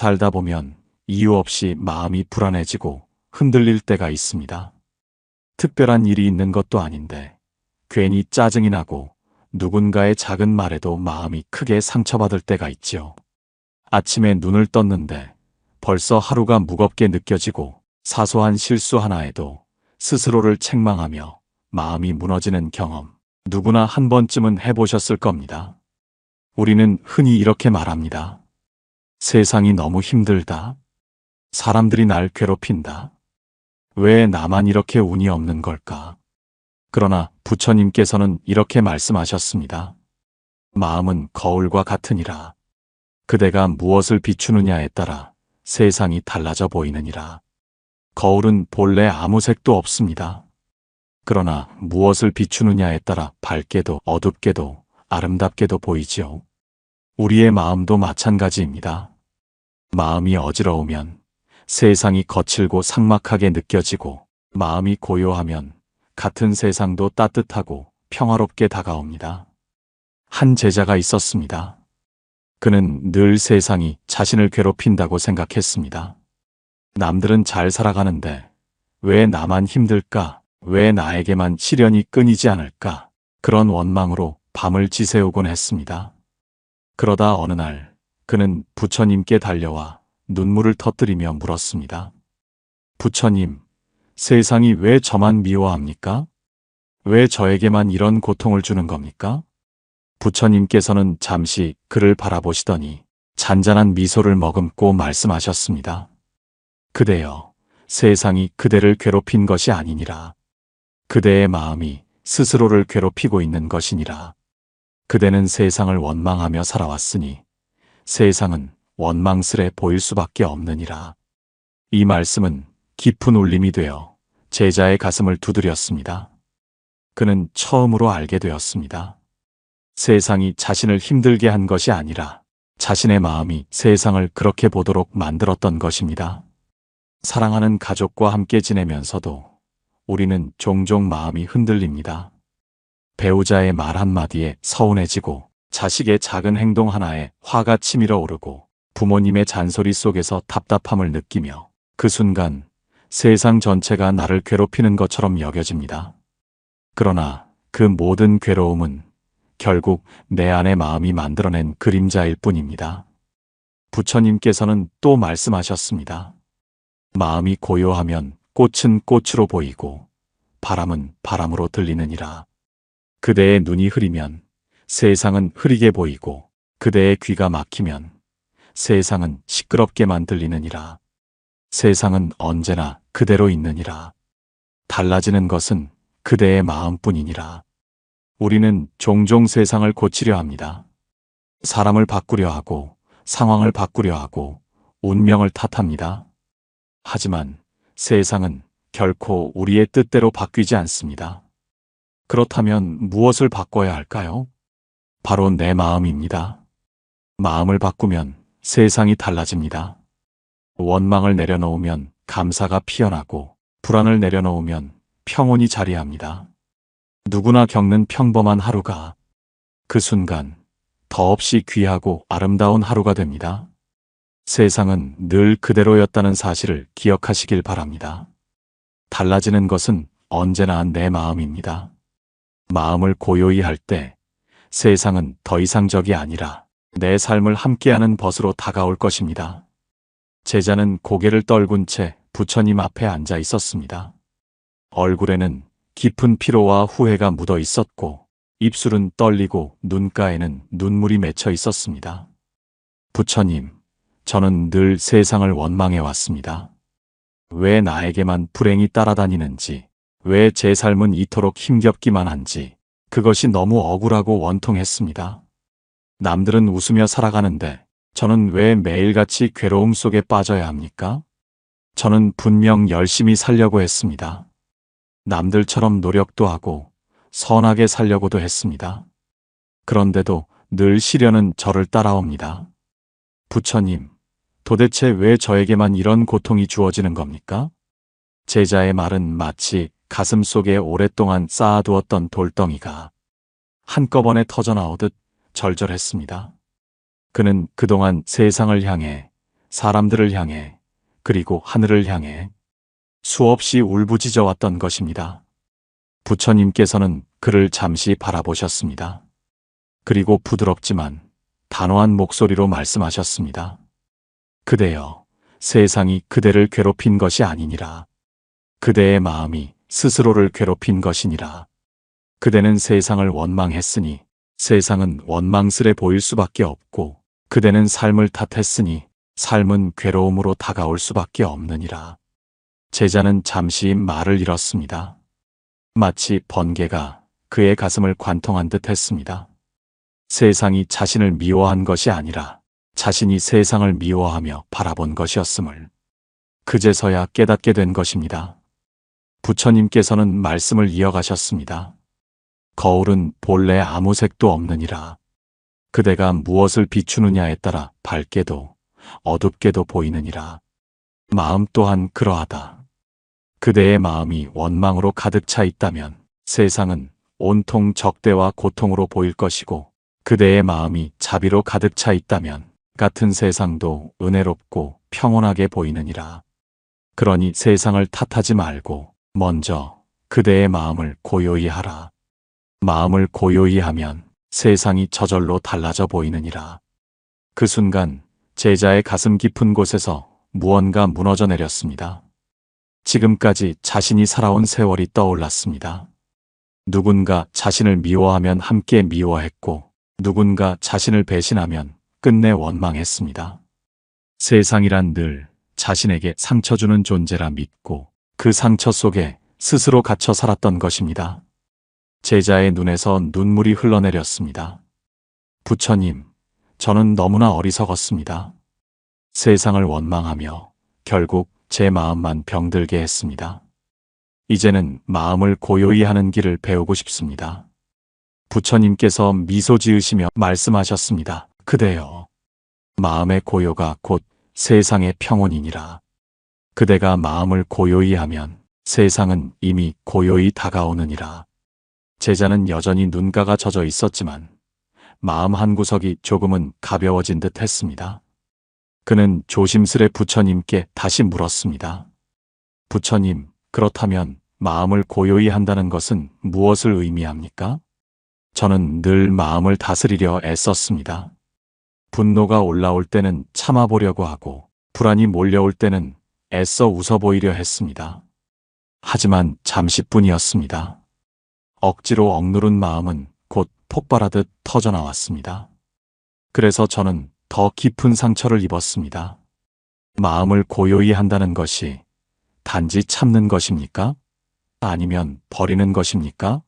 살다 보면 이유 없이 마음이 불안해지고 흔들릴 때가 있습니다. 특별한 일이 있는 것도 아닌데 괜히 짜증이 나고 누군가의 작은 말에도 마음이 크게 상처받을 때가 있지요. 아침에 눈을 떴는데 벌써 하루가 무겁게 느껴지고 사소한 실수 하나에도 스스로를 책망하며 마음이 무너지는 경험, 누구나 한 번쯤은 해보셨을 겁니다. 우리는 흔히 이렇게 말합니다. 세상이 너무 힘들다. 사람들이 날 괴롭힌다. 왜 나만 이렇게 운이 없는 걸까? 그러나 부처님께서는 이렇게 말씀하셨습니다. 마음은 거울과 같으니라. 그대가 무엇을 비추느냐에 따라 세상이 달라져 보이느니라. 거울은 본래 아무 색도 없습니다. 그러나 무엇을 비추느냐에 따라 밝게도 어둡게도 아름답게도 보이지요. 우리의 마음도 마찬가지입니다. 마음이 어지러우면 세상이 거칠고 삭막하게 느껴지고, 마음이 고요하면 같은 세상도 따뜻하고 평화롭게 다가옵니다. 한 제자가 있었습니다. 그는 늘 세상이 자신을 괴롭힌다고 생각했습니다. 남들은 잘 살아가는데 왜 나만 힘들까? 왜 나에게만 시련이 끊이지 않을까? 그런 원망으로 밤을 지새우곤 했습니다. 그러다 어느 날 그는 부처님께 달려와 눈물을 터뜨리며 물었습니다. 부처님, 세상이 왜 저만 미워합니까? 왜 저에게만 이런 고통을 주는 겁니까? 부처님께서는 잠시 그를 바라보시더니 잔잔한 미소를 머금고 말씀하셨습니다. 그대여, 세상이 그대를 괴롭힌 것이 아니니라. 그대의 마음이 스스로를 괴롭히고 있는 것이니라. 그대는 세상을 원망하며 살아왔으니 세상은 원망스레 보일 수밖에 없느니라. 이 말씀은 깊은 울림이 되어 제자의 가슴을 두드렸습니다. 그는 처음으로 알게 되었습니다. 세상이 자신을 힘들게 한 것이 아니라 자신의 마음이 세상을 그렇게 보도록 만들었던 것입니다. 사랑하는 가족과 함께 지내면서도 우리는 종종 마음이 흔들립니다. 배우자의 말 한마디에 서운해지고, 자식의 작은 행동 하나에 화가 치밀어 오르고, 부모님의 잔소리 속에서 답답함을 느끼며 그 순간 세상 전체가 나를 괴롭히는 것처럼 여겨집니다. 그러나 그 모든 괴로움은 결국 내 안의 마음이 만들어낸 그림자일 뿐입니다. 부처님께서는 또 말씀하셨습니다. 마음이 고요하면 꽃은 꽃으로 보이고 바람은 바람으로 들리느니라. 그대의 눈이 흐리면 세상은 흐리게 보이고, 그대의 귀가 막히면 세상은 시끄럽게만 들리느니라. 세상은 언제나 그대로 있느니라. 달라지는 것은 그대의 마음뿐이니라. 우리는 종종 세상을 고치려 합니다. 사람을 바꾸려 하고, 상황을 바꾸려 하고, 운명을 탓합니다. 하지만 세상은 결코 우리의 뜻대로 바뀌지 않습니다. 그렇다면 무엇을 바꿔야 할까요? 바로 내 마음입니다. 마음을 바꾸면 세상이 달라집니다. 원망을 내려놓으면 감사가 피어나고, 불안을 내려놓으면 평온이 자리합니다. 누구나 겪는 평범한 하루가 그 순간 더없이 귀하고 아름다운 하루가 됩니다. 세상은 늘 그대로였다는 사실을 기억하시길 바랍니다. 달라지는 것은 언제나 내 마음입니다. 마음을 고요히 할 때 세상은 더 이상 적이 아니라 내 삶을 함께하는 벗으로 다가올 것입니다. 제자는 고개를 떨군 채 부처님 앞에 앉아 있었습니다. 얼굴에는 깊은 피로와 후회가 묻어 있었고, 입술은 떨리고 눈가에는 눈물이 맺혀 있었습니다. 부처님, 저는 늘 세상을 원망해 왔습니다. 왜 나에게만 불행이 따라다니는지, 왜 제 삶은 이토록 힘겹기만 한지, 그것이 너무 억울하고 원통했습니다. 남들은 웃으며 살아가는데 저는 왜 매일같이 괴로움 속에 빠져야 합니까? 저는 분명 열심히 살려고 했습니다. 남들처럼 노력도 하고 선하게 살려고도 했습니다. 그런데도 늘 시련은 저를 따라옵니다. 부처님, 도대체 왜 저에게만 이런 고통이 주어지는 겁니까? 제자의 말은 마치 가슴 속에 오랫동안 쌓아두었던 돌덩이가 한꺼번에 터져나오듯 절절했습니다. 그는 그동안 세상을 향해 사람들을 향해, 그리고 하늘을 향해 수없이 울부짖어 왔던 것입니다. 부처님께서는 그를 잠시 바라보셨습니다. 그리고 부드럽지만 단호한 목소리로 말씀하셨습니다. 그대여, 세상이 그대를 괴롭힌 것이 아니니라. 그대의 마음이 스스로를 괴롭힌 것이니라. 그대는 세상을 원망했으니 세상은 원망스레 보일 수밖에 없고, 그대는 삶을 탓했으니 삶은 괴로움으로 다가올 수밖에 없느니라. 제자는 잠시 말을 잃었습니다. 마치 번개가 그의 가슴을 관통한 듯 했습니다. 세상이 자신을 미워한 것이 아니라 자신이 세상을 미워하며 바라본 것이었음을 그제서야 깨닫게 된 것입니다. 부처님께서는 말씀을 이어가셨습니다. 거울은 본래 아무 색도 없느니라. 그대가 무엇을 비추느냐에 따라 밝게도 어둡게도 보이느니라. 마음 또한 그러하다. 그대의 마음이 원망으로 가득 차 있다면 세상은 온통 적대와 고통으로 보일 것이고, 그대의 마음이 자비로 가득 차 있다면 같은 세상도 은혜롭고 평온하게 보이느니라. 그러니 세상을 탓하지 말고 먼저 그대의 마음을 고요히 하라. 마음을 고요히 하면 세상이 저절로 달라져 보이느니라. 그 순간 제자의 가슴 깊은 곳에서 무언가 무너져 내렸습니다. 지금까지 자신이 살아온 세월이 떠올랐습니다. 누군가 자신을 미워하면 함께 미워했고, 누군가 자신을 배신하면 끝내 원망했습니다. 세상이란 늘 자신에게 상처 주는 존재라 믿고 그 상처 속에 스스로 갇혀 살았던 것입니다. 제자의 눈에서 눈물이 흘러내렸습니다. 부처님, 저는 너무나 어리석었습니다. 세상을 원망하며 결국 제 마음만 병들게 했습니다. 이제는 마음을 고요히 하는 길을 배우고 싶습니다. 부처님께서 미소 지으시며 말씀하셨습니다. 그대여, 마음의 고요가 곧 세상의 평온이니라. 그대가 마음을 고요히 하면 세상은 이미 고요히 다가오느니라. 제자는 여전히 눈가가 젖어 있었지만 마음 한구석이 조금은 가벼워진 듯 했습니다. 그는 조심스레 부처님께 다시 물었습니다. 부처님, 그렇다면 마음을 고요히 한다는 것은 무엇을 의미합니까? 저는 늘 마음을 다스리려 애썼습니다. 분노가 올라올 때는 참아보려고 하고, 불안이 몰려올 때는 애써 웃어 보이려 했습니다. 하지만 잠시뿐이었습니다. 억지로 억누른 마음은 곧 폭발하듯 터져나왔습니다. 그래서 저는 더 깊은 상처를 입었습니다. 마음을 고요히 한다는 것이 단지 참는 것입니까? 아니면 버리는 것입니까?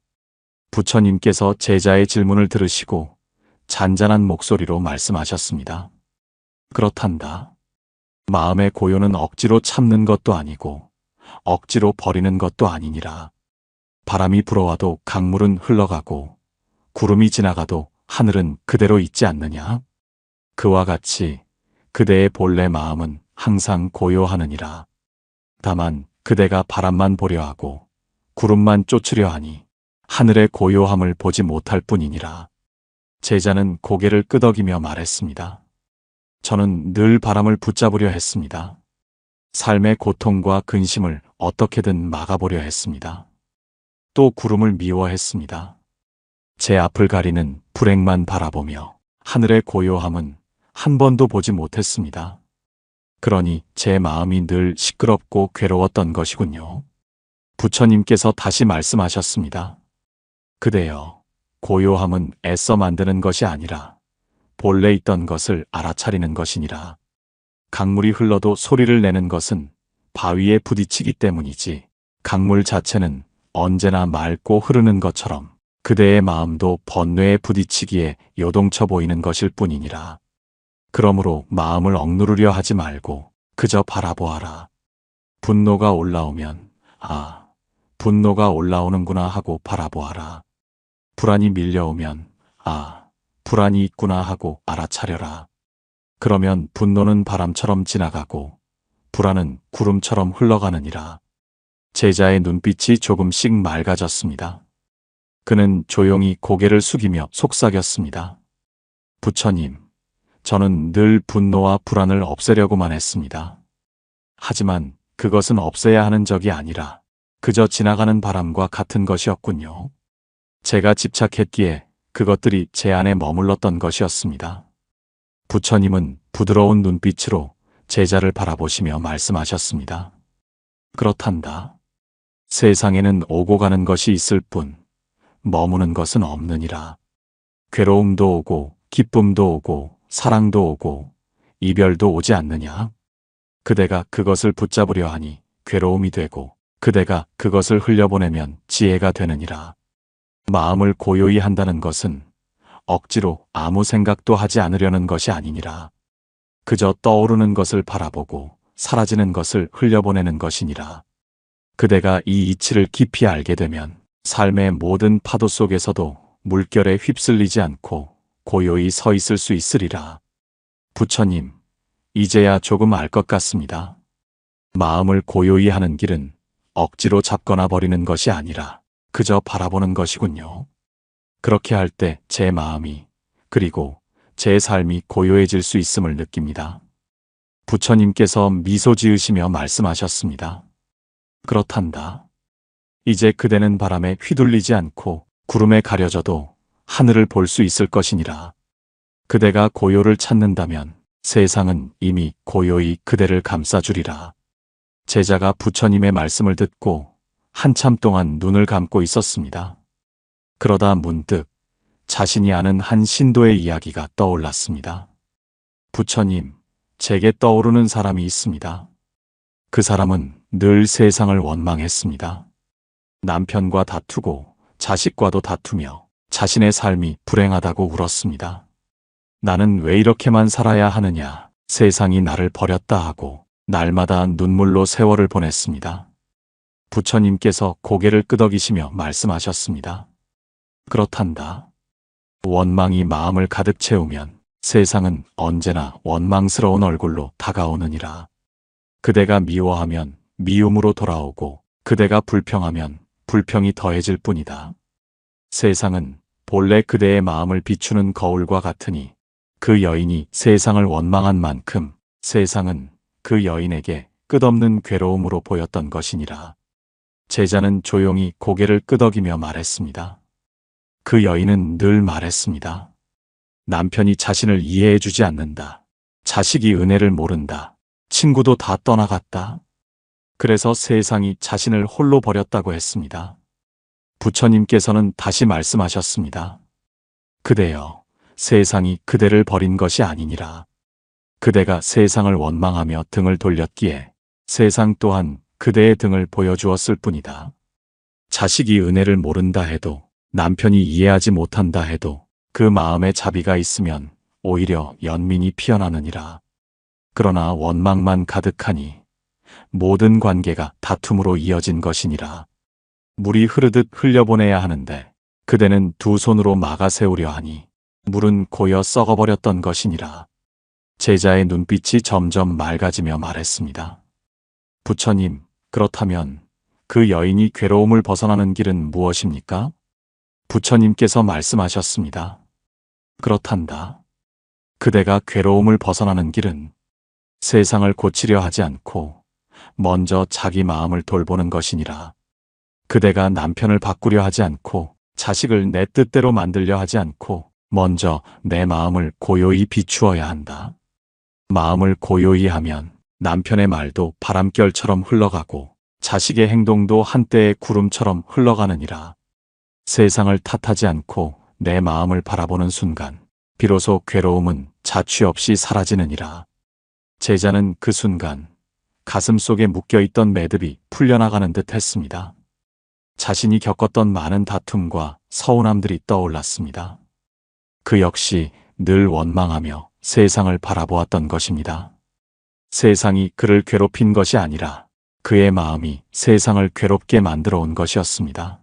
부처님께서 제자의 질문을 들으시고 잔잔한 목소리로 말씀하셨습니다. 그렇단다. 마음의 고요는 억지로 참는 것도 아니고 억지로 버리는 것도 아니니라. 바람이 불어와도 강물은 흘러가고 구름이 지나가도 하늘은 그대로 있지 않느냐? 그와 같이 그대의 본래 마음은 항상 고요하느니라. 다만 그대가 바람만 보려 하고 구름만 쫓으려 하니 하늘의 고요함을 보지 못할 뿐이니라. 제자는 고개를 끄덕이며 말했습니다. 저는 늘 바람을 붙잡으려 했습니다. 삶의 고통과 근심을 어떻게든 막아보려 했습니다. 또 구름을 미워했습니다. 제 앞을 가리는 불행만 바라보며 하늘의 고요함은 한 번도 보지 못했습니다. 그러니 제 마음이 늘 시끄럽고 괴로웠던 것이군요. 부처님께서 다시 말씀하셨습니다. 그대여, 고요함은 애써 만드는 것이 아니라 본래 있던 것을 알아차리는 것이니라. 강물이 흘러도 소리를 내는 것은 바위에 부딪히기 때문이지, 강물 자체는 언제나 맑고 흐르는 것처럼 그대의 마음도 번뇌에 부딪히기에 요동쳐 보이는 것일 뿐이니라. 그러므로 마음을 억누르려 하지 말고 그저 바라보아라. 분노가 올라오면 아, 분노가 올라오는구나 하고 바라보아라. 불안이 밀려오면 아, 불안이 있구나 하고 알아차려라. 그러면 분노는 바람처럼 지나가고 불안은 구름처럼 흘러가느니라. 제자의 눈빛이 조금씩 맑아졌습니다. 그는 조용히 고개를 숙이며 속삭였습니다. 부처님, 저는 늘 분노와 불안을 없애려고만 했습니다. 하지만 그것은 없애야 하는 적이 아니라 그저 지나가는 바람과 같은 것이었군요. 제가 집착했기에 그것들이 제 안에 머물렀던 것이었습니다. 부처님은 부드러운 눈빛으로 제자를 바라보시며 말씀하셨습니다. 그렇단다. 세상에는 오고 가는 것이 있을 뿐 머무는 것은 없느니라. 괴로움도 오고 기쁨도 오고 사랑도 오고 이별도 오지 않느냐? 그대가 그것을 붙잡으려 하니 괴로움이 되고 그대가 그것을 흘려보내면 지혜가 되느니라. 마음을 고요히 한다는 것은 억지로 아무 생각도 하지 않으려는 것이 아니니라. 그저 떠오르는 것을 바라보고 사라지는 것을 흘려보내는 것이니라. 그대가 이 이치를 깊이 알게 되면 삶의 모든 파도 속에서도 물결에 휩쓸리지 않고 고요히 서 있을 수 있으리라. 부처님, 이제야 조금 알 것 같습니다. 마음을 고요히 하는 길은 억지로 잡거나 버리는 것이 아니라 그저 바라보는 것이군요. 그렇게 할 때 제 마음이 그리고 제 삶이 고요해질 수 있음을 느낍니다. 부처님께서 미소 지으시며 말씀하셨습니다. 그렇단다. 이제 그대는 바람에 휘둘리지 않고 구름에 가려져도 하늘을 볼 수 있을 것이니라. 그대가 고요를 찾는다면 세상은 이미 고요히 그대를 감싸주리라. 제자가 부처님의 말씀을 듣고 한참 동안 눈을 감고 있었습니다. 그러다 문득 자신이 아는 한 신도의 이야기가 떠올랐습니다. 부처님, 제게 떠오르는 사람이 있습니다. 그 사람은 늘 세상을 원망했습니다. 남편과 다투고 자식과도 다투며 자신의 삶이 불행하다고 울었습니다. 나는 왜 이렇게만 살아야 하느냐, 세상이 나를 버렸다 하고 날마다 눈물로 세월을 보냈습니다. 부처님께서 고개를 끄덕이시며 말씀하셨습니다. 그렇단다. 원망이 마음을 가득 채우면 세상은 언제나 원망스러운 얼굴로 다가오느니라. 그대가 미워하면 미움으로 돌아오고 그대가 불평하면 불평이 더해질 뿐이다. 세상은 본래 그대의 마음을 비추는 거울과 같으니 그 여인이 세상을 원망한 만큼 세상은 그 여인에게 끝없는 괴로움으로 보였던 것이니라. 제자는 조용히 고개를 끄덕이며 말했습니다. 그 여인은 늘 말했습니다. 남편이 자신을 이해해주지 않는다. 자식이 은혜를 모른다. 친구도 다 떠나갔다. 그래서 세상이 자신을 홀로 버렸다고 했습니다. 부처님께서는 다시 말씀하셨습니다. 그대여, 세상이 그대를 버린 것이 아니니라. 그대가 세상을 원망하며 등을 돌렸기에 세상 또한 그대의 등을 보여주었을 뿐이다. 자식이 은혜를 모른다 해도 남편이 이해하지 못한다 해도 그 마음에 자비가 있으면 오히려 연민이 피어나느니라. 그러나 원망만 가득하니 모든 관계가 다툼으로 이어진 것이니라. 물이 흐르듯 흘려보내야 하는데 그대는 두 손으로 막아 세우려 하니 물은 고여 썩어버렸던 것이니라. 제자의 눈빛이 점점 맑아지며 말했습니다. 부처님, 그렇다면 그 여인이 괴로움을 벗어나는 길은 무엇입니까? 부처님께서 말씀하셨습니다. 그렇단다. 그대가 괴로움을 벗어나는 길은 세상을 고치려 하지 않고 먼저 자기 마음을 돌보는 것이니라. 그대가 남편을 바꾸려 하지 않고 자식을 내 뜻대로 만들려 하지 않고 먼저 내 마음을 고요히 비추어야 한다. 마음을 고요히 하면 남편의 말도 바람결처럼 흘러가고 자식의 행동도 한때의 구름처럼 흘러가느니라. 세상을 탓하지 않고 내 마음을 바라보는 순간 비로소 괴로움은 자취 없이 사라지느니라. 제자는 그 순간 가슴 속에 묶여있던 매듭이 풀려나가는 듯 했습니다. 자신이 겪었던 많은 다툼과 서운함들이 떠올랐습니다. 그 역시 늘 원망하며 세상을 바라보았던 것입니다. 세상이 그를 괴롭힌 것이 아니라 그의 마음이 세상을 괴롭게 만들어 온 것이었습니다.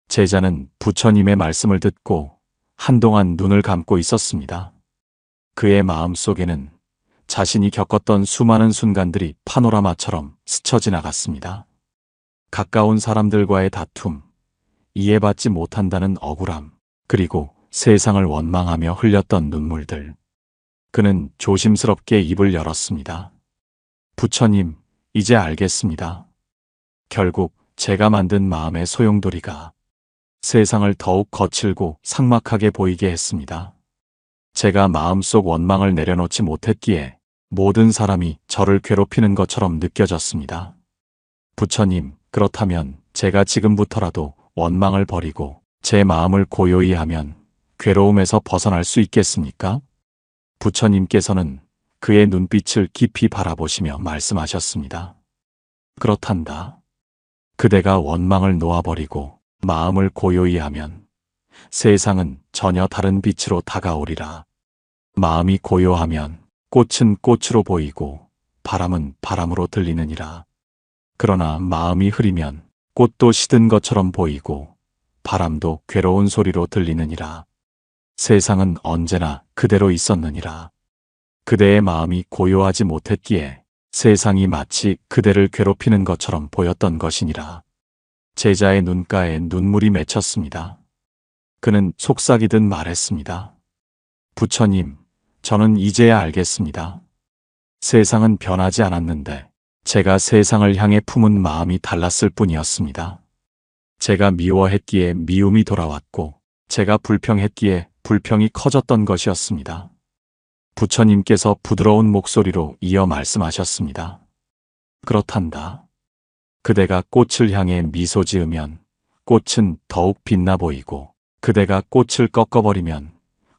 제자는 부처님의 말씀을 듣고 한동안 눈을 감고 있었습니다. 그의 마음 속에는 자신이 겪었던 수많은 순간들이 파노라마처럼 스쳐 지나갔습니다. 가까운 사람들과의 다툼, 이해받지 못한다는 억울함, 그리고 세상을 원망하며 흘렸던 눈물들. 그는 조심스럽게 입을 열었습니다. 부처님, 이제 알겠습니다. 결국 제가 만든 마음의 소용돌이가 세상을 더욱 거칠고 삭막하게 보이게 했습니다. 제가 마음속 원망을 내려놓지 못했기에 모든 사람이 저를 괴롭히는 것처럼 느껴졌습니다. 부처님, 그렇다면 제가 지금부터라도 원망을 버리고 제 마음을 고요히 하면 괴로움에서 벗어날 수 있겠습니까? 부처님께서는 그의 눈빛을 깊이 바라보시며 말씀하셨습니다. 그렇단다. 그대가 원망을 놓아버리고 마음을 고요히 하면 세상은 전혀 다른 빛으로 다가오리라. 마음이 고요하면 꽃은 꽃으로 보이고 바람은 바람으로 들리느니라. 그러나 마음이 흐리면 꽃도 시든 것처럼 보이고 바람도 괴로운 소리로 들리느니라. 세상은 언제나 그대로 있었느니라. 그대의 마음이 고요하지 못했기에 세상이 마치 그대를 괴롭히는 것처럼 보였던 것이니라. 제자의 눈가에 눈물이 맺혔습니다. 그는 속삭이듯 말했습니다. 부처님, 저는 이제야 알겠습니다. 세상은 변하지 않았는데 제가 세상을 향해 품은 마음이 달랐을 뿐이었습니다. 제가 미워했기에 미움이 돌아왔고 제가 불평했기에 불평이 커졌던 것이었습니다. 부처님께서 부드러운 목소리로 이어 말씀하셨습니다. 그렇단다. 그대가 꽃을 향해 미소 지으면 꽃은 더욱 빛나 보이고 그대가 꽃을 꺾어버리면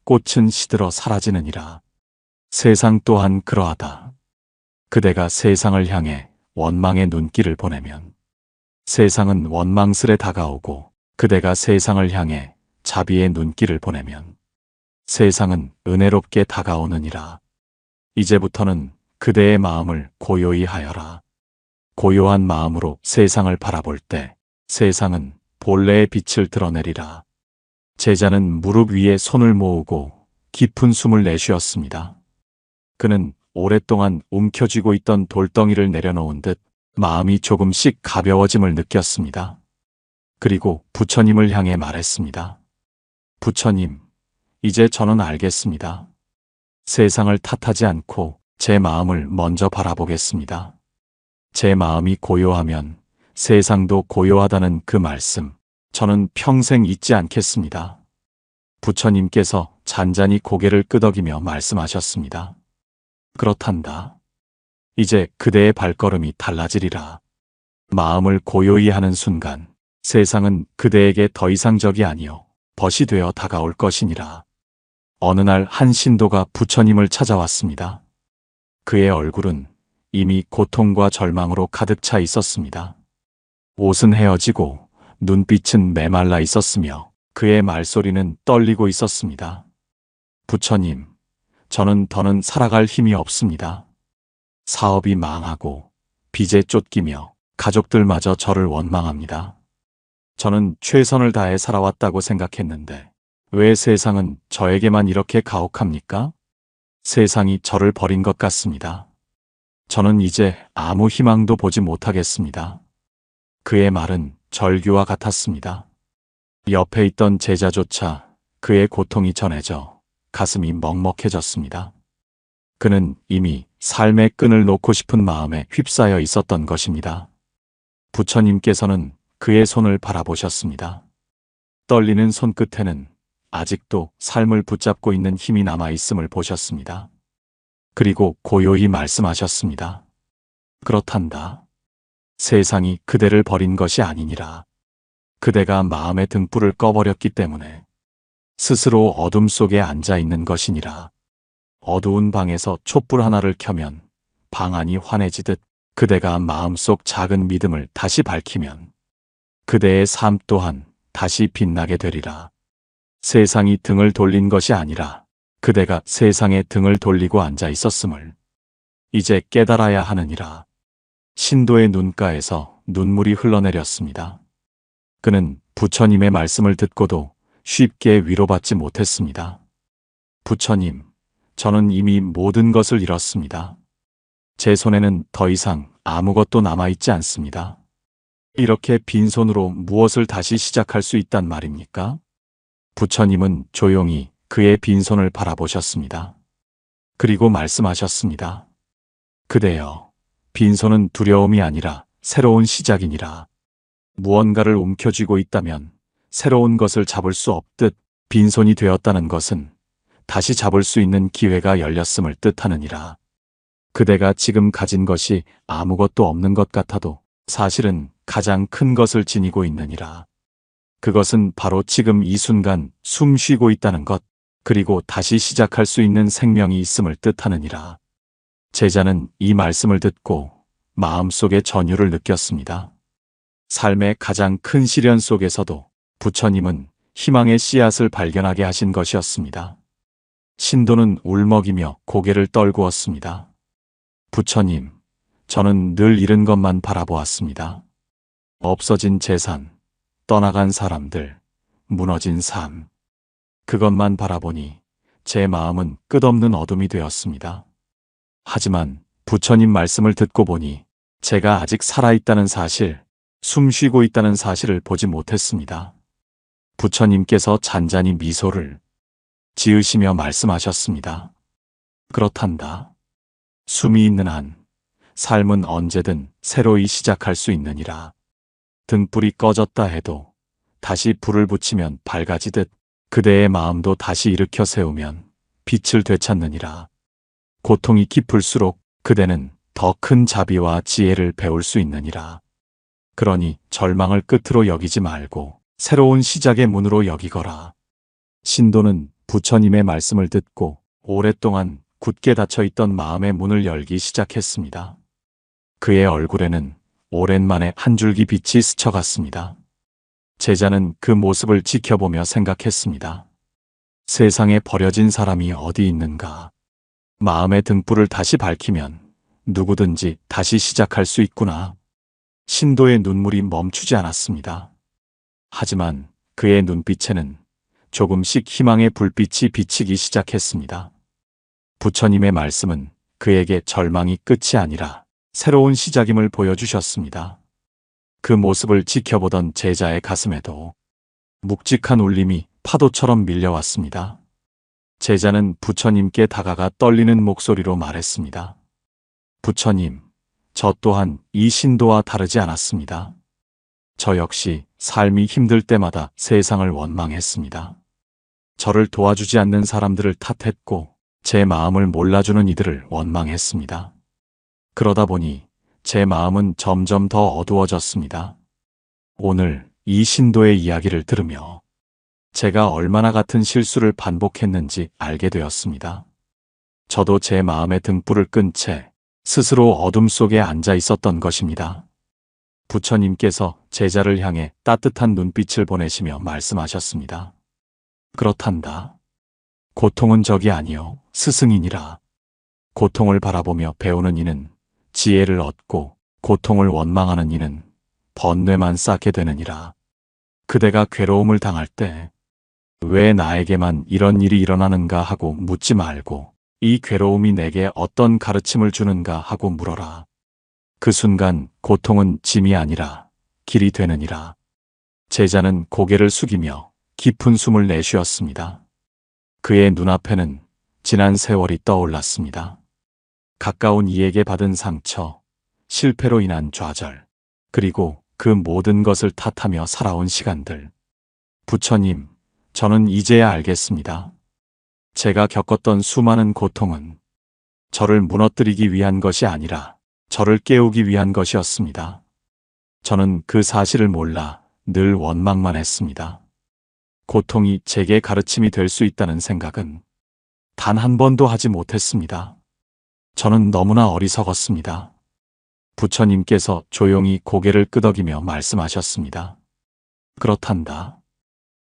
꽃은 시들어 사라지느니라. 세상 또한 그러하다. 그대가 세상을 향해 원망의 눈길을 보내면 세상은 원망스레 다가오고 그대가 세상을 향해 자비의 눈길을 보내면 세상은 은혜롭게 다가오느니라. 이제부터는 그대의 마음을 고요히 하여라. 고요한 마음으로 세상을 바라볼 때 세상은 본래의 빛을 드러내리라. 제자는 무릎 위에 손을 모으고 깊은 숨을 내쉬었습니다. 그는 오랫동안 움켜쥐고 있던 돌덩이를 내려놓은 듯 마음이 조금씩 가벼워짐을 느꼈습니다. 그리고 부처님을 향해 말했습니다. 부처님, 이제 저는 알겠습니다. 세상을 탓하지 않고 제 마음을 먼저 바라보겠습니다. 제 마음이 고요하면 세상도 고요하다는 그 말씀, 저는 평생 잊지 않겠습니다. 부처님께서 잔잔히 고개를 끄덕이며 말씀하셨습니다. 그렇단다. 이제 그대의 발걸음이 달라지리라. 마음을 고요히 하는 순간 세상은 그대에게 더 이상 적이 아니요 벗이 되어 다가올 것이니라. 어느 날 한 신도가 부처님을 찾아왔습니다. 그의 얼굴은 이미 고통과 절망으로 가득 차 있었습니다. 옷은 헤어지고 눈빛은 메말라 있었으며 그의 말소리는 떨리고 있었습니다. 부처님, 저는 더는 살아갈 힘이 없습니다. 사업이 망하고 빚에 쫓기며 가족들마저 저를 원망합니다. 저는 최선을 다해 살아왔다고 생각했는데 왜 세상은 저에게만 이렇게 가혹합니까? 세상이 저를 버린 것 같습니다. 저는 이제 아무 희망도 보지 못하겠습니다. 그의 말은 절규와 같았습니다. 옆에 있던 제자조차 그의 고통이 전해져 가슴이 먹먹해졌습니다. 그는 이미 삶의 끈을 놓고 싶은 마음에 휩싸여 있었던 것입니다. 부처님께서는 그의 손을 바라보셨습니다. 떨리는 손끝에는 아직도 삶을 붙잡고 있는 힘이 남아있음을 보셨습니다. 그리고 고요히 말씀하셨습니다. 그렇단다. 세상이 그대를 버린 것이 아니니라. 그대가 마음의 등불을 꺼버렸기 때문에 스스로 어둠 속에 앉아 있는 것이니라. 어두운 방에서 촛불 하나를 켜면 방 안이 환해지듯 그대가 마음속 작은 믿음을 다시 밝히면 그대의 삶 또한 다시 빛나게 되리라. 세상이 등을 돌린 것이 아니라 그대가 세상에 등을 돌리고 앉아 있었음을 이제 깨달아야 하느니라. 신도의 눈가에서 눈물이 흘러내렸습니다. 그는 부처님의 말씀을 듣고도 쉽게 위로받지 못했습니다. 부처님, 저는 이미 모든 것을 잃었습니다. 제 손에는 더 이상 아무것도 남아있지 않습니다. 이렇게 빈손으로 무엇을 다시 시작할 수 있단 말입니까? 부처님은 조용히 그의 빈손을 바라보셨습니다. 그리고 말씀하셨습니다. 그대여, 빈손은 두려움이 아니라 새로운 시작이니라. 무언가를 움켜쥐고 있다면 새로운 것을 잡을 수 없듯 빈손이 되었다는 것은 다시 잡을 수 있는 기회가 열렸음을 뜻하느니라. 그대가 지금 가진 것이 아무것도 없는 것 같아도 사실은 가장 큰 것을 지니고 있느니라. 그것은 바로 지금 이 순간 숨 쉬고 있다는 것, 그리고 다시 시작할 수 있는 생명이 있음을 뜻하느니라. 제자는 이 말씀을 듣고 마음속에 전율을 느꼈습니다. 삶의 가장 큰 시련 속에서도 부처님은 희망의 씨앗을 발견하게 하신 것이었습니다. 신도는 울먹이며 고개를 떨구었습니다. 부처님, 저는 늘 잃은 것만 바라보았습니다. 없어진 재산, 떠나간 사람들, 무너진 삶. 그것만 바라보니 제 마음은 끝없는 어둠이 되었습니다. 하지만 부처님 말씀을 듣고 보니 제가 아직 살아있다는 사실, 숨 쉬고 있다는 사실을 보지 못했습니다. 부처님께서 잔잔히 미소를 지으시며 말씀하셨습니다. 그렇단다. 숨이 있는 한 삶은 언제든 새로이 시작할 수 있느니라. 등불이 꺼졌다 해도 다시 불을 붙이면 밝아지듯 그대의 마음도 다시 일으켜 세우면 빛을 되찾느니라. 고통이 깊을수록 그대는 더 큰 자비와 지혜를 배울 수 있느니라. 그러니 절망을 끝으로 여기지 말고 새로운 시작의 문으로 여기거라. 신도는 부처님의 말씀을 듣고 오랫동안 굳게 닫혀있던 마음의 문을 열기 시작했습니다. 그의 얼굴에는 오랜만에 한 줄기 빛이 스쳐갔습니다. 제자는 그 모습을 지켜보며 생각했습니다. 세상에 버려진 사람이 어디 있는가. 마음의 등불을 다시 밝히면 누구든지 다시 시작할 수 있구나. 신도의 눈물이 멈추지 않았습니다. 하지만 그의 눈빛에는 조금씩 희망의 불빛이 비치기 시작했습니다. 부처님의 말씀은 그에게 절망이 끝이 아니라 새로운 시작임을 보여주셨습니다. 그 모습을 지켜보던 제자의 가슴에도 묵직한 울림이 파도처럼 밀려왔습니다. 제자는 부처님께 다가가 떨리는 목소리로 말했습니다. 부처님, 저 또한 이 신도와 다르지 않았습니다. 저 역시 삶이 힘들 때마다 세상을 원망했습니다. 저를 도와주지 않는 사람들을 탓했고 제 마음을 몰라주는 이들을 원망했습니다. 그러다 보니 제 마음은 점점 더 어두워졌습니다. 오늘 이 신도의 이야기를 들으며 제가 얼마나 같은 실수를 반복했는지 알게 되었습니다. 저도 제 마음의 등불을 끈 채 스스로 어둠 속에 앉아 있었던 것입니다. 부처님께서 제자를 향해 따뜻한 눈빛을 보내시며 말씀하셨습니다. 그렇단다. 고통은 적이 아니요 스승이니라. 고통을 바라보며 배우는 이는 지혜를 얻고 고통을 원망하는 이는 번뇌만 쌓게 되느니라. 그대가 괴로움을 당할 때 왜 나에게만 이런 일이 일어나는가 하고 묻지 말고 이 괴로움이 내게 어떤 가르침을 주는가 하고 물어라. 그 순간 고통은 짐이 아니라 길이 되느니라. 제자는 고개를 숙이며 깊은 숨을 내쉬었습니다. 그의 눈앞에는 지난 세월이 떠올랐습니다. 가까운 이에게 받은 상처, 실패로 인한 좌절, 그리고 그 모든 것을 탓하며 살아온 시간들. 부처님, 저는 이제야 알겠습니다. 제가 겪었던 수많은 고통은 저를 무너뜨리기 위한 것이 아니라 저를 깨우기 위한 것이었습니다. 저는 그 사실을 몰라 늘 원망만 했습니다. 고통이 제게 가르침이 될 수 있다는 생각은 단 한 번도 하지 못했습니다. 저는 너무나 어리석었습니다. 부처님께서 조용히 고개를 끄덕이며 말씀하셨습니다. 그렇단다.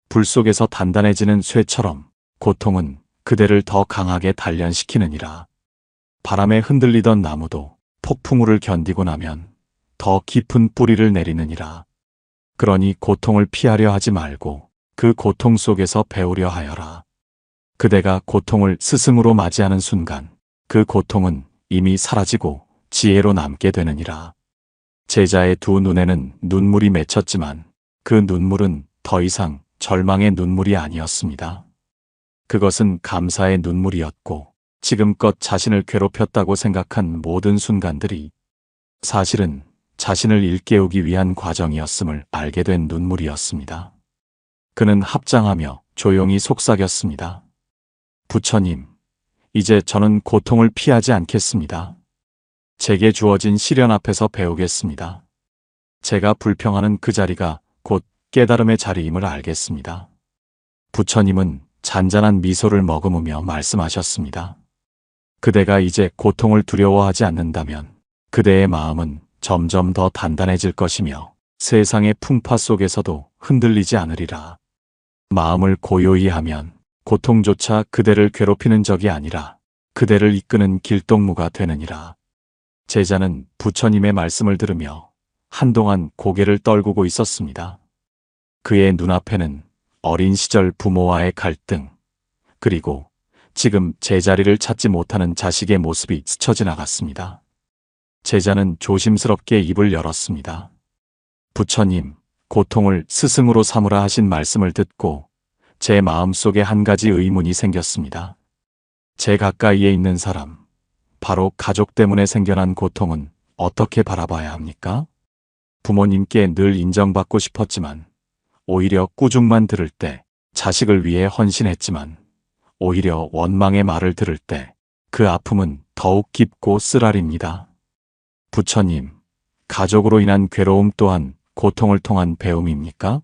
불 속에서 단단해지는 쇠처럼 고통은 그대를 더 강하게 단련시키느니라. 바람에 흔들리던 나무도 폭풍우를 견디고 나면 더 깊은 뿌리를 내리느니라. 그러니 고통을 피하려 하지 말고 그 고통 속에서 배우려 하여라. 그대가 고통을 스승으로 맞이하는 순간 그 고통은 이미 사라지고 지혜로 남게 되느니라. 제자의 두 눈에는 눈물이 맺혔지만 그 눈물은 더 이상 절망의 눈물이 아니었습니다. 그것은 감사의 눈물이었고 지금껏 자신을 괴롭혔다고 생각한 모든 순간들이 사실은 자신을 일깨우기 위한 과정이었음을 알게 된 눈물이었습니다. 그는 합장하며 조용히 속삭였습니다. 부처님, 이제 저는 고통을 피하지 않겠습니다. 제게 주어진 시련 앞에서 배우겠습니다. 제가 불평하는 그 자리가 곧 깨달음의 자리임을 알겠습니다. 부처님은 잔잔한 미소를 머금으며 말씀하셨습니다. 그대가 이제 고통을 두려워하지 않는다면 그대의 마음은 점점 더 단단해질 것이며 세상의 풍파 속에서도 흔들리지 않으리라. 마음을 고요히 하면 고통조차 그대를 괴롭히는 적이 아니라 그대를 이끄는 길동무가 되느니라. 제자는 부처님의 말씀을 들으며 한동안 고개를 떨구고 있었습니다. 그의 눈앞에는 어린 시절 부모와의 갈등, 그리고 지금 제자리를 찾지 못하는 자식의 모습이 스쳐 지나갔습니다. 제자는 조심스럽게 입을 열었습니다. 부처님, 고통을 스승으로 삼으라 하신 말씀을 듣고 제 마음속에 한 가지 의문이 생겼습니다. 제 가까이에 있는 사람, 바로 가족 때문에 생겨난 고통은 어떻게 바라봐야 합니까? 부모님께 늘 인정받고 싶었지만 오히려 꾸중만 들을 때 자식을 위해 헌신했지만 오히려 원망의 말을 들을 때 그 아픔은 더욱 깊고 쓰라립니다. 부처님, 가족으로 인한 괴로움 또한 고통을 통한 배움입니까?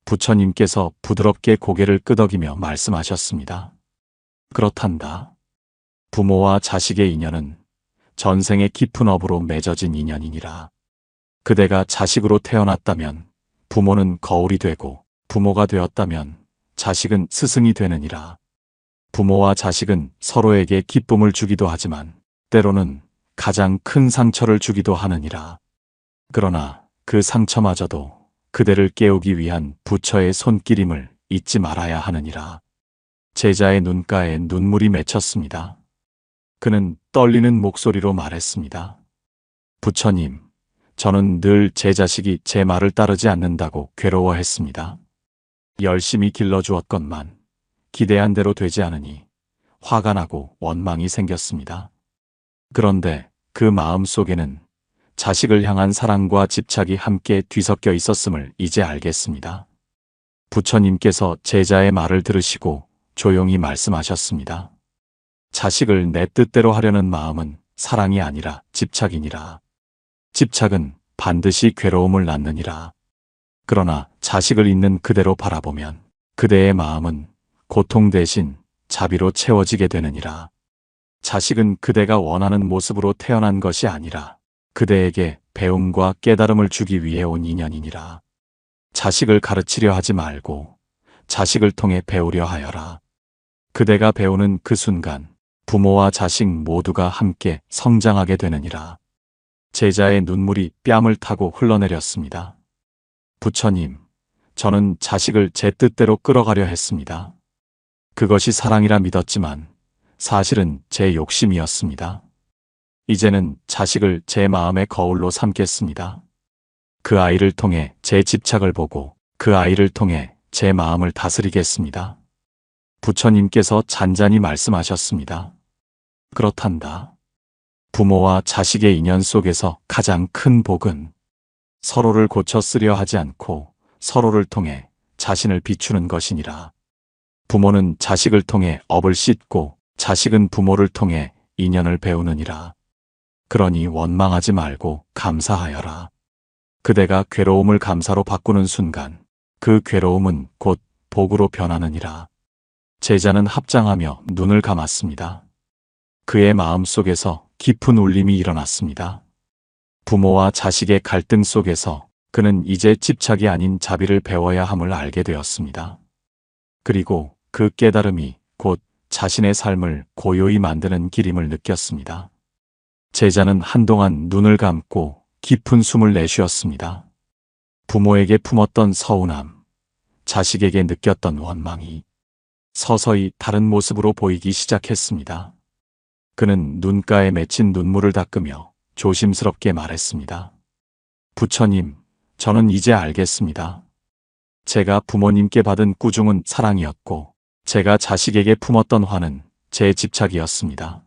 부처님께서 부드럽게 고개를 끄덕이며 말씀하셨습니다. 그렇단다. 부모와 자식의 인연은 전생의 깊은 업으로 맺어진 인연이니라. 그대가 자식으로 태어났다면 부모는 거울이 되고 부모가 되었다면 자식은 스승이 되느니라. 부모와 자식은 서로에게 기쁨을 주기도 하지만 때로는 가장 큰 상처를 주기도 하느니라. 그러나 그 상처마저도 그대를 깨우기 위한 부처의 손길임을 잊지 말아야 하느니라. 제자의 눈가에 눈물이 맺혔습니다. 그는 떨리는 목소리로 말했습니다. 부처님, 저는 늘 제 자식이 제 말을 따르지 않는다고 괴로워했습니다. 열심히 길러주었건만 기대한 대로 되지 않으니 화가 나고 원망이 생겼습니다. 그런데 그 마음 속에는 자식을 향한 사랑과 집착이 함께 뒤섞여 있었음을 이제 알겠습니다. 부처님께서 제자의 말을 들으시고 조용히 말씀하셨습니다. 자식을 내 뜻대로 하려는 마음은 사랑이 아니라 집착이니라. 집착은 반드시 괴로움을 낳느니라. 그러나 자식을 있는 그대로 바라보면 그대의 마음은 고통 대신 자비로 채워지게 되느니라. 자식은 그대가 원하는 모습으로 태어난 것이 아니라 그대에게 배움과 깨달음을 주기 위해 온 인연이니라. 자식을 가르치려 하지 말고 자식을 통해 배우려 하여라. 그대가 배우는 그 순간 부모와 자식 모두가 함께 성장하게 되느니라. 제자의 눈물이 뺨을 타고 흘러내렸습니다. 부처님, 저는 자식을 제 뜻대로 끌어가려 했습니다. 그것이 사랑이라 믿었지만 사실은 제 욕심이었습니다. 이제는 자식을 제 마음의 거울로 삼겠습니다. 그 아이를 통해 제 집착을 보고 그 아이를 통해 제 마음을 다스리겠습니다. 부처님께서 잔잔히 말씀하셨습니다. 그렇단다. 부모와 자식의 인연 속에서 가장 큰 복은 서로를 고쳐 쓰려 하지 않고 서로를 통해 자신을 비추는 것이니라. 부모는 자식을 통해 업을 씻고 자식은 부모를 통해 인연을 배우느니라. 그러니 원망하지 말고 감사하여라. 그대가 괴로움을 감사로 바꾸는 순간 그 괴로움은 곧 복으로 변하느니라. 제자는 합장하며 눈을 감았습니다. 그의 마음 속에서 깊은 울림이 일어났습니다. 부모와 자식의 갈등 속에서 그는 이제 집착이 아닌 자비를 배워야 함을 알게 되었습니다. 그리고 그 깨달음이 곧 자신의 삶을 고요히 만드는 길임을 느꼈습니다. 제자는 한동안 눈을 감고 깊은 숨을 내쉬었습니다. 부모에게 품었던 서운함, 자식에게 느꼈던 원망이 서서히 다른 모습으로 보이기 시작했습니다. 그는 눈가에 맺힌 눈물을 닦으며 조심스럽게 말했습니다. 부처님, 저는 이제 알겠습니다. 제가 부모님께 받은 꾸중은 사랑이었고 제가 자식에게 품었던 화는 제 집착이었습니다.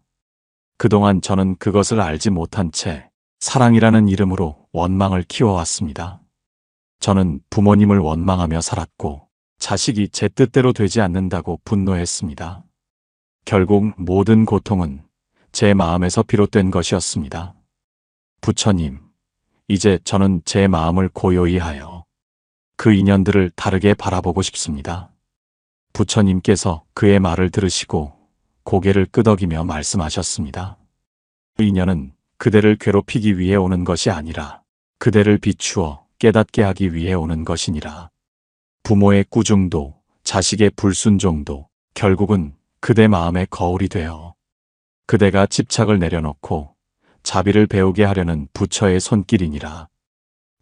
그동안 저는 그것을 알지 못한 채 사랑이라는 이름으로 원망을 키워왔습니다. 저는 부모님을 원망하며 살았고 자식이 제 뜻대로 되지 않는다고 분노했습니다. 결국 모든 고통은 제 마음에서 비롯된 것이었습니다. 부처님, 이제 저는 제 마음을 고요히 하여 그 인연들을 다르게 바라보고 싶습니다. 부처님께서 그의 말을 들으시고 고개를 끄덕이며 말씀하셨습니다. 그 인연은 그대를 괴롭히기 위해 오는 것이 아니라 그대를 비추어 깨닫게 하기 위해 오는 것이니라. 부모의 꾸중도, 자식의 불순종도 결국은 그대 마음의 거울이 되어 그대가 집착을 내려놓고 자비를 배우게 하려는 부처의 손길이니라.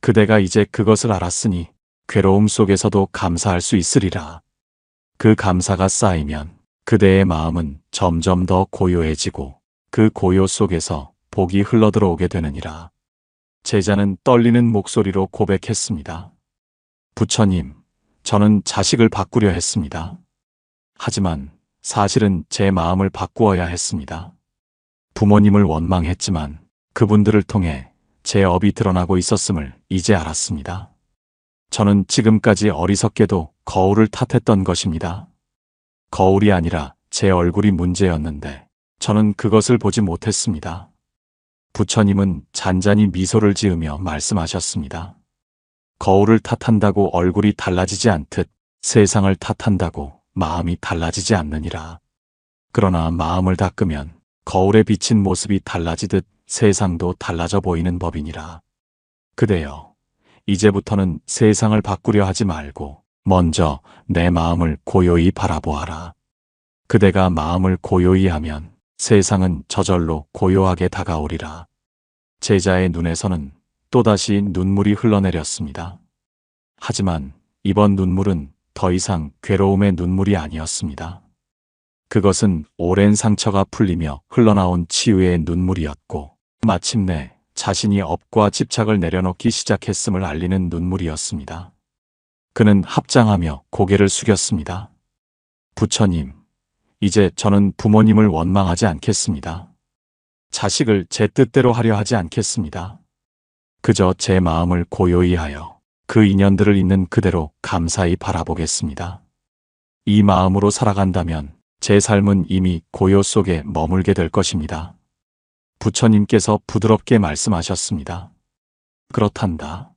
그대가 이제 그것을 알았으니 괴로움 속에서도 감사할 수 있으리라. 그 감사가 쌓이면 그대의 마음은 점점 더 고요해지고 그 고요 속에서 복이 흘러들어오게 되느니라. 제자는 떨리는 목소리로 고백했습니다. 부처님, 저는 자식을 바꾸려 했습니다. 하지만 사실은 제 마음을 바꾸어야 했습니다. 부모님을 원망했지만 그분들을 통해 제 업이 드러나고 있었음을 이제 알았습니다. 저는 지금까지 어리석게도 거울을 탓했던 것입니다. 거울이 아니라 제 얼굴이 문제였는데 저는 그것을 보지 못했습니다. 부처님은 잔잔히 미소를 지으며 말씀하셨습니다. 거울을 탓한다고 얼굴이 달라지지 않듯 세상을 탓한다고 마음이 달라지지 않느니라. 그러나 마음을 닦으면 거울에 비친 모습이 달라지듯 세상도 달라져 보이는 법이니라. 그대여, 이제부터는 세상을 바꾸려 하지 말고 먼저 내 마음을 고요히 바라보아라. 그대가 마음을 고요히 하면 세상은 저절로 고요하게 다가오리라. 제자의 눈에서는 또다시 눈물이 흘러내렸습니다. 하지만 이번 눈물은 더 이상 괴로움의 눈물이 아니었습니다. 그것은 오랜 상처가 풀리며 흘러나온 치유의 눈물이었고 마침내 자신이 업과 집착을 내려놓기 시작했음을 알리는 눈물이었습니다. 그는 합장하며 고개를 숙였습니다. 부처님, 이제 저는 부모님을 원망하지 않겠습니다. 자식을 제 뜻대로 하려 하지 않겠습니다. 그저 제 마음을 고요히 하여 그 인연들을 있는 그대로 감사히 바라보겠습니다. 이 마음으로 살아간다면 제 삶은 이미 고요 속에 머물게 될 것입니다. 부처님께서 부드럽게 말씀하셨습니다. 그렇단다.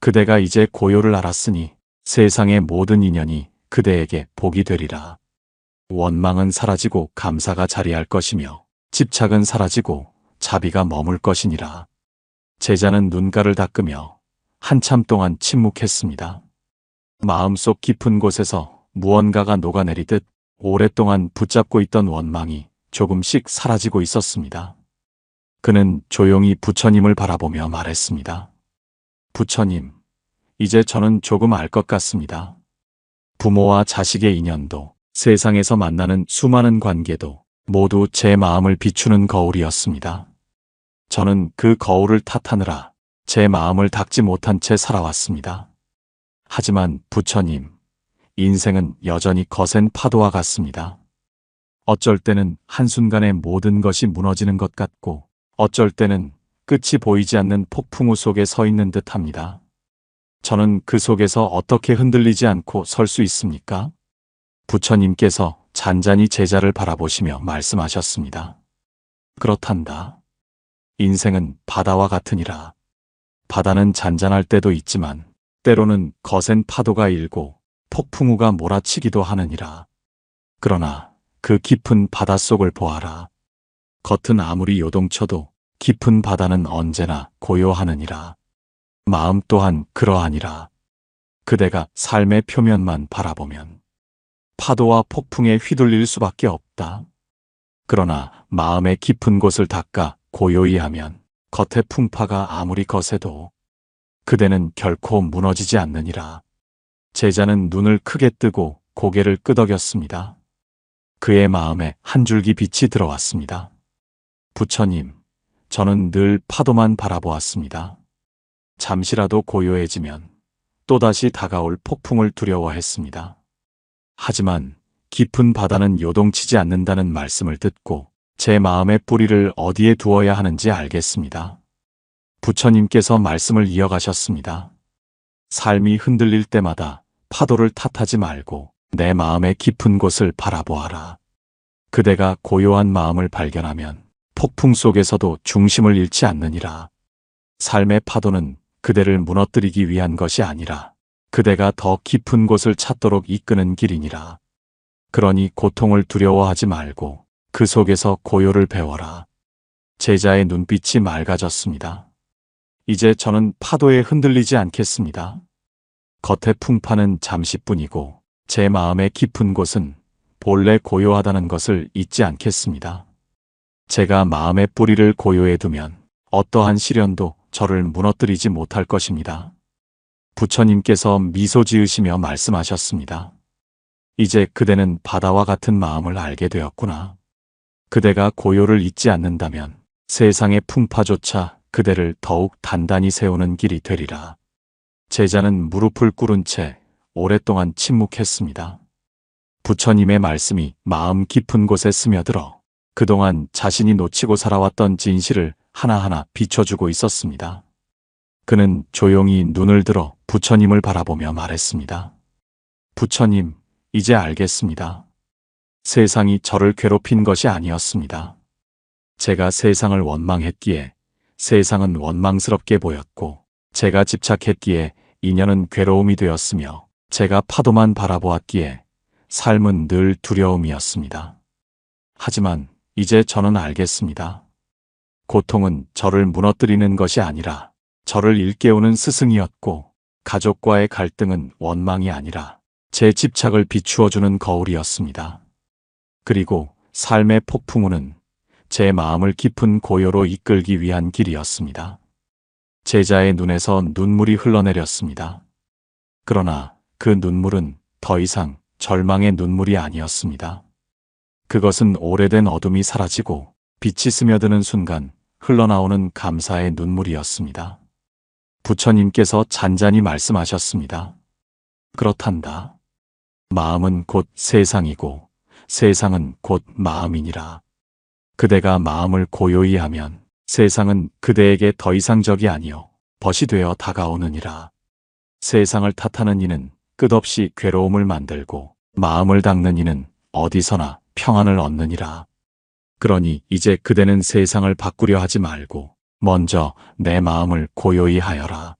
그대가 이제 고요를 알았으니 세상의 모든 인연이 그대에게 복이 되리라. 원망은 사라지고 감사가 자리할 것이며 집착은 사라지고 자비가 머물 것이니라. 제자는 눈가를 닦으며 한참 동안 침묵했습니다. 마음속 깊은 곳에서 무언가가 녹아내리듯 오랫동안 붙잡고 있던 원망이 조금씩 사라지고 있었습니다. 그는 조용히 부처님을 바라보며 말했습니다. 부처님, 이제 저는 조금 알 것 같습니다. 부모와 자식의 인연도 세상에서 만나는 수많은 관계도 모두 제 마음을 비추는 거울이었습니다. 저는 그 거울을 탓하느라 제 마음을 닦지 못한 채 살아왔습니다. 하지만 부처님, 인생은 여전히 거센 파도와 같습니다. 어쩔 때는 한순간에 모든 것이 무너지는 것 같고 어쩔 때는 끝이 보이지 않는 폭풍우 속에 서 있는 듯 합니다. 저는 그 속에서 어떻게 흔들리지 않고 설 수 있습니까? 부처님께서 잔잔히 제자를 바라보시며 말씀하셨습니다. 그렇단다. 인생은 바다와 같으니라. 바다는 잔잔할 때도 있지만 때로는 거센 파도가 일고 폭풍우가 몰아치기도 하느니라. 그러나 그 깊은 바닷속을 보아라. 겉은 아무리 요동쳐도 깊은 바다는 언제나 고요하느니라. 마음 또한 그러하니라. 그대가 삶의 표면만 바라보면 파도와 폭풍에 휘둘릴 수밖에 없다. 그러나 마음의 깊은 곳을 닦아 고요히 하면 겉의 풍파가 아무리 거세도 그대는 결코 무너지지 않느니라. 제자는 눈을 크게 뜨고 고개를 끄덕였습니다. 그의 마음에 한 줄기 빛이 들어왔습니다. 부처님, 저는 늘 파도만 바라보았습니다. 잠시라도 고요해지면 또다시 다가올 폭풍을 두려워했습니다. 하지만 깊은 바다는 요동치지 않는다는 말씀을 듣고 제 마음의 뿌리를 어디에 두어야 하는지 알겠습니다. 부처님께서 말씀을 이어가셨습니다. 삶이 흔들릴 때마다 파도를 탓하지 말고 내 마음의 깊은 곳을 바라보아라. 그대가 고요한 마음을 발견하면 폭풍 속에서도 중심을 잃지 않느니라. 삶의 파도는 그대를 무너뜨리기 위한 것이 아니라 그대가 더 깊은 곳을 찾도록 이끄는 길이니라. 그러니 고통을 두려워하지 말고 그 속에서 고요를 배워라. 제자의 눈빛이 맑아졌습니다. 이제 저는 파도에 흔들리지 않겠습니다. 겉의 풍파는 잠시뿐이고 제 마음의 깊은 곳은 본래 고요하다는 것을 잊지 않겠습니다. 제가 마음의 뿌리를 고요해 두면 어떠한 시련도 저를 무너뜨리지 못할 것입니다. 부처님께서 미소 지으시며 말씀하셨습니다. 이제 그대는 바다와 같은 마음을 알게 되었구나. 그대가 고요를 잊지 않는다면 세상의 풍파조차 그대를 더욱 단단히 세우는 길이 되리라. 제자는 무릎을 꿇은 채 오랫동안 침묵했습니다. 부처님의 말씀이 마음 깊은 곳에 스며들어 그동안 자신이 놓치고 살아왔던 진실을 하나하나 비춰주고 있었습니다. 그는 조용히 눈을 들어 부처님을 바라보며 말했습니다. 부처님, 이제 알겠습니다. 세상이 저를 괴롭힌 것이 아니었습니다. 제가 세상을 원망했기에 세상은 원망스럽게 보였고 제가 집착했기에 인연은 괴로움이 되었으며 제가 파도만 바라보았기에 삶은 늘 두려움이었습니다. 하지만 이제 저는 알겠습니다. 고통은 저를 무너뜨리는 것이 아니라 저를 일깨우는 스승이었고 가족과의 갈등은 원망이 아니라 제 집착을 비추어주는 거울이었습니다. 그리고 삶의 폭풍우는 제 마음을 깊은 고요로 이끌기 위한 길이었습니다. 제자의 눈에서 눈물이 흘러내렸습니다. 그러나 그 눈물은 더 이상 절망의 눈물이 아니었습니다. 그것은 오래된 어둠이 사라지고 빛이 스며드는 순간 흘러나오는 감사의 눈물이었습니다. 부처님께서 잔잔히 말씀하셨습니다. 그렇단다. 마음은 곧 세상이고 세상은 곧 마음이니라. 그대가 마음을 고요히 하면 세상은 그대에게 더 이상 적이 아니요 벗이 되어 다가오느니라. 세상을 탓하는 이는 끝없이 괴로움을 만들고 마음을 닦는 이는 어디서나 평안을 얻느니라. 그러니 이제 그대는 세상을 바꾸려 하지 말고 먼저 내 마음을 고요히 하여라.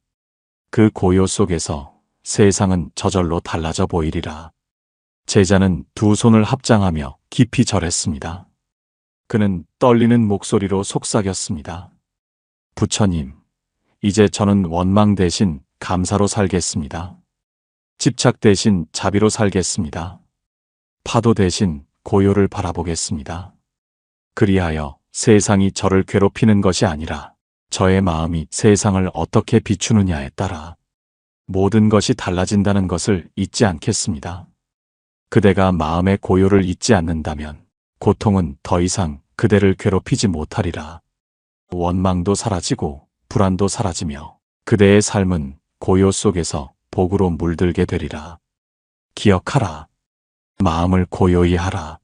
그 고요 속에서 세상은 저절로 달라져 보이리라. 제자는 두 손을 합장하며 깊이 절했습니다. 그는 떨리는 목소리로 속삭였습니다. 부처님, 이제 저는 원망 대신 감사로 살겠습니다. 집착 대신 자비로 살겠습니다. 파도 대신 고요를 바라보겠습니다. 그리하여 세상이 저를 괴롭히는 것이 아니라 저의 마음이 세상을 어떻게 비추느냐에 따라 모든 것이 달라진다는 것을 잊지 않겠습니다. 그대가 마음의 고요를 잊지 않는다면 고통은 더 이상 그대를 괴롭히지 못하리라. 원망도 사라지고 불안도 사라지며 그대의 삶은 고요 속에서 복으로 물들게 되리라. 기억하라. 마음을 고요히 하라.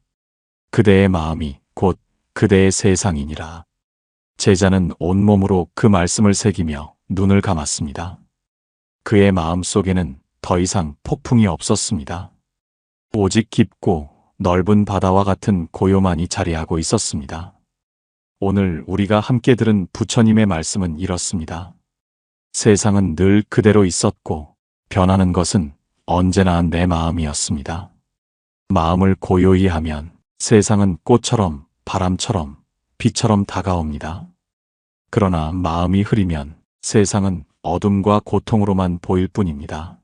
그대의 마음이 곧 그대의 세상이니라. 제자는 온몸으로 그 말씀을 새기며 눈을 감았습니다. 그의 마음 속에는 더 이상 폭풍이 없었습니다. 오직 깊고 넓은 바다와 같은 고요만이 자리하고 있었습니다. 오늘 우리가 함께 들은 부처님의 말씀은 이렇습니다. 세상은 늘 그대로 있었고 변하는 것은 언제나 내 마음이었습니다. 마음을 고요히 하면 세상은 꽃처럼 바람처럼 비처럼 다가옵니다. 그러나 마음이 흐리면 세상은 어둠과 고통으로만 보일 뿐입니다.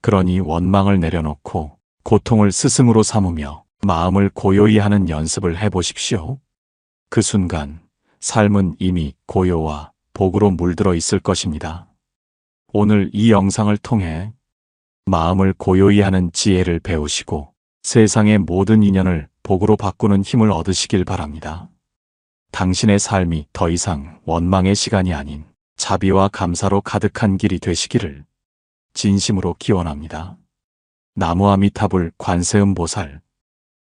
그러니 원망을 내려놓고 고통을 스승으로 삼으며 마음을 고요히 하는 연습을 해보십시오. 그 순간 삶은 이미 고요와 복으로 물들어 있을 것입니다. 오늘 이 영상을 통해 마음을 고요히 하는 지혜를 배우시고 세상의 모든 인연을 복으로 바꾸는 힘을 얻으시길 바랍니다. 당신의 삶이 더 이상 원망의 시간이 아닌 자비와 감사로 가득한 길이 되시기를 진심으로 기원합니다. 나무아미타불 관세음보살